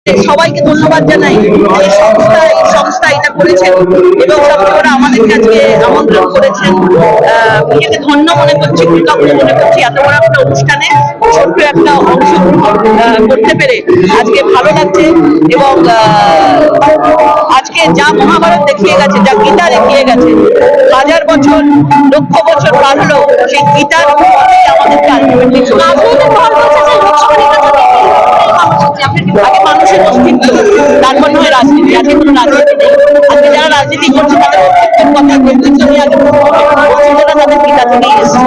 সবাইকে ধন্যবাদ জানাই। এই সংস্থা এটা করেছেন এবং সবচেয়ে বড় আমাদেরকে আজকে আমন্ত্রণ করেছেন। নিজেকে ধন্য মনে করছি, কৃতজ্ঞ মনে করছি এত বড় একটা অনুষ্ঠানে ছোট্ট একটা অংশগ্রহণ করতে পেরে আজকে ভালো লাগছে। এবং আজকে যা মহাভারত দেখিয়ে গেছে, যা গীতা দেখিয়ে গেছে, হাজার বছর লক্ষ বছর পার হলো সেই গীতার পথেই আমাদেরকে আগে মানুষের অস্তিত্ব, তারপর নয় রাজনীতি। আজকে কোনো রাজনীতি নেই। আজকে যারা রাজনীতি করছে তাদের অস্তিত্বের কথা, ব্যক্তিত্ব নিয়ে আগে যারা তাদের গীতাতে নিয়ে এসেছে।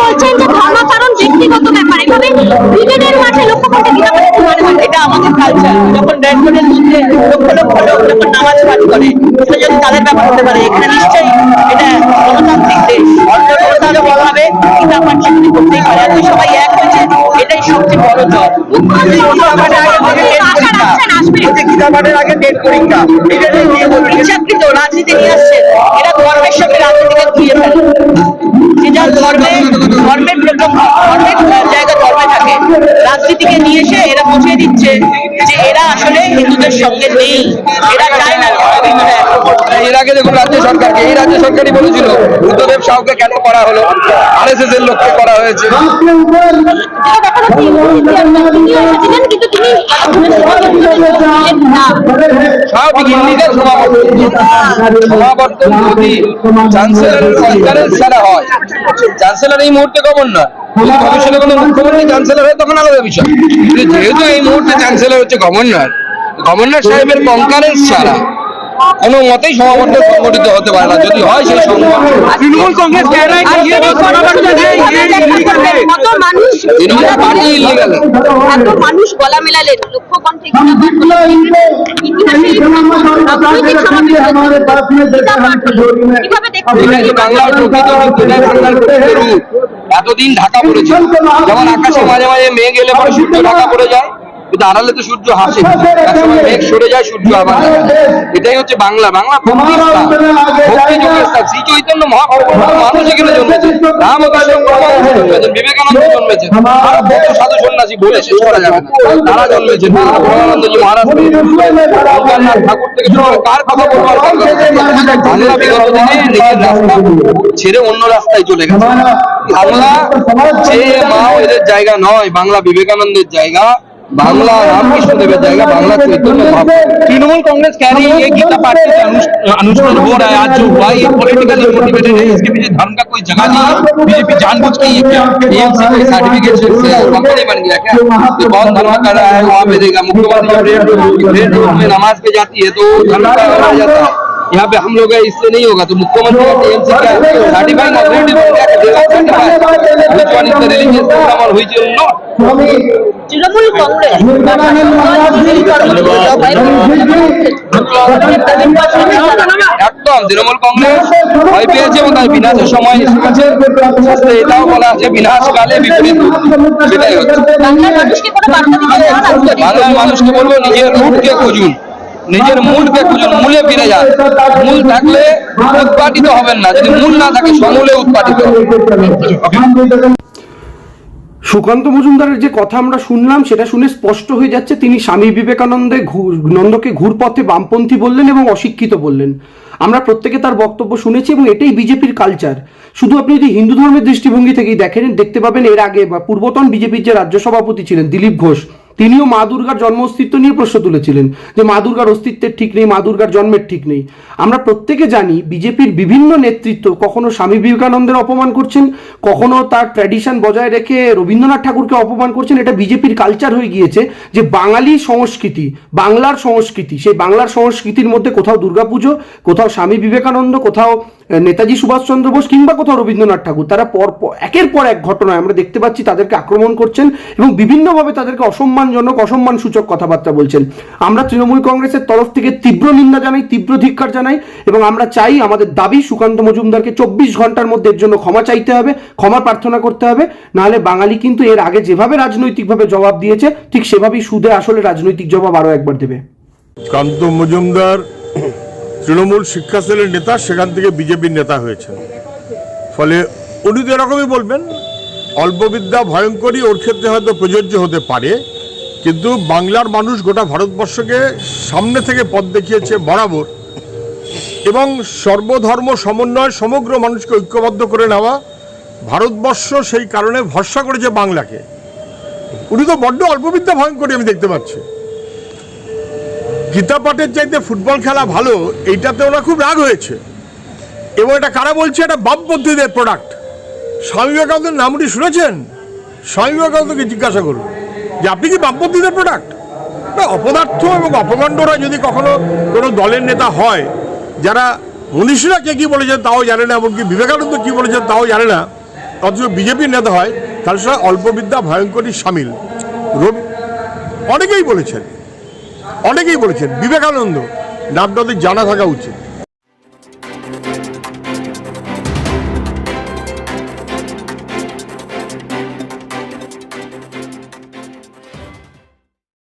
বলছেন যে ধর্মাচরণ ব্যক্তিগত ব্যাপার, এভাবে ব্রিগেডের মাঠে লক্ষ্য করতে গীতা এটা আমাদের কালচার। যখন রেড রোডের মধ্যে লক্ষ লক্ষ লোক যখন নামাজ পাঠ করে, সেটা যদি তাদের ব্যাপার হতে পারে, এখানে নিশ্চয়ই এটা গণতান্ত্রিক দেশ। গণতান্ত্রিকভাবে গীতা পাঠ সেখানে করতেই পারে। আজকে সবাই এক হয়েছে, এটাই সবচেয়ে বড় জয়। ইচ্ছাকৃত রাজনীতি নিয়ে আসছে, এরা ধর্মের সঙ্গে রাজনীতিকে ঘিরে ফেলে। যে যার ধর্মের জায়গা ধর্মে থাকে, রাজনীতিকে নিয়ে এসে এরা বুঝিয়ে দিচ্ছে যে এরা আসলে হিন্দুদের সঙ্গে নেই, এরা চায় না। এর আগে দেখুন রাজ্য সরকারকে, এই রাজ্য সরকারই বলেছিল বুদ্ধদেব সাউকে কেন করা হলো, RSS এর লোককে করা হয়েছে। স্বাভাবিক ইন্ডিকের সমাবর্তন যদি চ্যান্সেলরের সরকারের ছাড়া হয়, চ্যান্সেলর এই মুহূর্তে গভর্নর, যদি ভবিষ্যতে কোনো মুখ্যমন্ত্রী চ্যান্সেলর হয় তখন আলাদা বিষয়। যেহেতু এই মুহূর্তে চ্যান্সেলর হচ্ছে গভর্নর সাহেবের কনকারেন্স ছাড়া কোনো মতেই সমাবর্তন সংগঠিত হতে পারে না। যদি হয় সেই তৃণমূল কংগ্রেস মানুষ গলা মেলালে লক্ষ্য কণ্ঠে এতদিন ঢাকা পড়েছে, যেমন আকাশে মাঝে মাঝে মেঘ এলে পরে সূর্য ঢাকা পড়ে যায়, কিন্তু আড়ালে তো সূর্য হাসে, একসময় মেঘ সরে যায়, সূর্য আবার। এটাই হচ্ছে বাংলা ভক্তি যুগের স্থান। শ্রী চৈতন্য মহাপ্রভু মানুষ এখানে জন্মেছে, রামকৃষ্ণ পরমহংস জন্মেছেন, বিবেকানন্দ জন্মেছেন, আরো বহু সাধু সন্ন্যাসী বলে শেষ করা যাবে না, তারা জন্মেছেন। ব্রহ্মানন্দজি মহারাজ, ঠাকুর থেকে শুরু করে কার কথা বলবো। বাংলা বিগত দিনে নিজের রাস্তা ছেড়ে অন্য রাস্তায় চলে গেছে। বাংলা যে মা এদের জায়গা নয়, বাংলা বিবেকানন্দের জায়গা, बांग्ला रामकृष्ण देव जाएगा, बांग्ला चैतन्य महाप्रभु। तृणमूल कांग्रेस कह रही है गीता पाठ से अनुष्ठान हो रहा है आज जो हुआ, ये पॉलिटिकली मोटिवेटेड है, इसके पीछे धर्म का कोई जगह नहीं है। बीजेपी जानबूझ के ये क्या एएमसी का सर्टिफिकेट से कंपनी बन गया क्या? तो कौन धर्म कर रहा है वहाँ पे देगा। मुख्यमंत्री रेड रोड में नमाज पे जाती है तो धर्म का माना जाता है, यहाँ पे हम लोग इससे नहीं होगा। तो मुख्यमंत्री का टीएमसी का सर्टिफाइंग अथॉरिटी बन गया, which one is the religious program or which is not? Trinamool Congress একদম তৃণমূল কংগ্রেস ভয় পেয়েছে এবং তার বিনাশের সময় এসে গেছে। এটাও বলা আছে বিনাশকালে বিপরীত, সেটাই হচ্ছে। বাংলার মানুষকে বলবো নিজের রুটকে খুঁজুন, নিজের মূলকে খুঁজুন, মূলে ফিরে যান। মূল থাকলে উৎপাটিত হবেন না, যদি মূল না থাকে সমূলে উৎপাটিত। সুকান্ত মজুমদারের যে কথা আমরা শুনলাম সেটা শুনে স্পষ্ট হয়ে যাচ্ছে তিনি স্বামী বিবেকানন্দকে ঘুরপথে বামপন্থী বললেন এবং অশিক্ষিত বললেন। আমরা প্রত্যেকে তার বক্তব্য শুনেছি এবং এটাই বিজেপির কালচার। শুধু আপনি যদি হিন্দু ধর্মের দৃষ্টিভঙ্গি থেকেই দেখতে পাবেন, এর আগে বা পূর্বতন বিজেপির যে রাজ্য সভাপতি ছিলেন দিলীপ ঘোষ, তিনিও মা দুর্গার জন্ম অস্তিত্ব নিয়ে প্রশ্ন তুলেছিলেন যে মা দুর্গার অস্তিত্বের ঠিক নেই, মা দুর্গার জন্মের ঠিক নেই। আমরা প্রত্যেকে জানি বিজেপির বিভিন্ন নেতৃত্ব কখনো স্বামী বিবেকানন্দের অপমান করছেন, কখনো তার ট্র্যাডিশন বজায় রেখে রবীন্দ্রনাথ ঠাকুরকে অপমান করছেন। এটা বিজেপির কালচার হয়ে গিয়েছে যে বাঙালি সংস্কৃতি, বাংলার সংস্কৃতি, সেই বাংলার সংস্কৃতির মধ্যে কোথাও দুর্গাপুজো, কোথাও স্বামী বিবেকানন্দ, কোথাও নেতাজি সুভাষচন্দ্র বোস কিংবা কোথাও রবীন্দ্রনাথ ঠাকুর, তারা একের পর এক ঘটনায় আমরা দেখতে পাচ্ছি তাদেরকে আক্রমণ করছেন এবং বিভিন্নভাবে তাদেরকে অসম্মান সূচক কথাবার্তা বলছেন। আমরা তৃণমূল কংগ্রেসের তরফ থেকে তীব্র নিন্দা জানাই, তীব্র ধিক্কার জানাই এবং আমরা চাই, আমাদের দাবি সুকান্ত মজুমদারকে 24 ঘন্টার মধ্যে এর জন্য ক্ষমা চাইতে হবে, ক্ষমা প্রার্থনা করতে হবে। নাহলে বাঙালি কিন্তু এর আগে যেভাবে রাজনৈতিকভাবে জবাব দিয়েছে ঠিক সেভাবেই সুদে আসলে রাজনৈতিক জবাব আরো একবার দেবে। সুকান্ত মজুমদার তৃণমূল শিক্ষা সেলের নেতা, সেখান থেকে বিজেপির নেতা হয়েছেন, ফলে উনি তো এরকমই বলবেন। অল্পবিদ্যা ভয়ঙ্করী ওর ক্ষেত্রে হয়তো প্রযোজ্য হতে পারে, কিন্তু বাংলার মানুষ গোটা ভারতবর্ষকে সামনে থেকে পথ দেখিয়েছে বরাবর, এবং সর্বধর্ম সমন্বয় সমগ্র মানুষকে ঐক্যবদ্ধ করে নেওয়া। ভারতবর্ষ সেই কারণে ভরসা করেছে বাংলাকে। উনি তো বড্ড অল্পবিদ্যা ভয়ঙ্করী আমি দেখতে পাচ্ছি। গীতা পাঠের চাইতে ফুটবল খেলা ভালো, এইটাতে ওরা খুব রাগ হয়েছে। এবং এটা কারা বলছে? এটা বামপন্থীদের প্রোডাক্ট। স্বামী বিবেকানন্দের নাম উনি শুনেছেন? স্বামী বিবেকানন্দকে জিজ্ঞাসা করুন যে আপনি কি বামপন্থীদের প্রোডাক্ট? অপদার্থ এবং অপকাণ্ডরা যদি কখনো কোনো দলের নেতা হয়, যারা মনীষীরা কে কী বলেছেন তাও জানে না, এমনকি বিবেকানন্দ কী বলেছেন তাও জানে না, অথচ বিজেপির নেতা হয়, তাহলে সেটা অল্পবিদ্যা ভয়ঙ্করী সামিল। অনেকেই বলেছেন, বিবেকানন্দ নামটা জানা থাকা উচিত।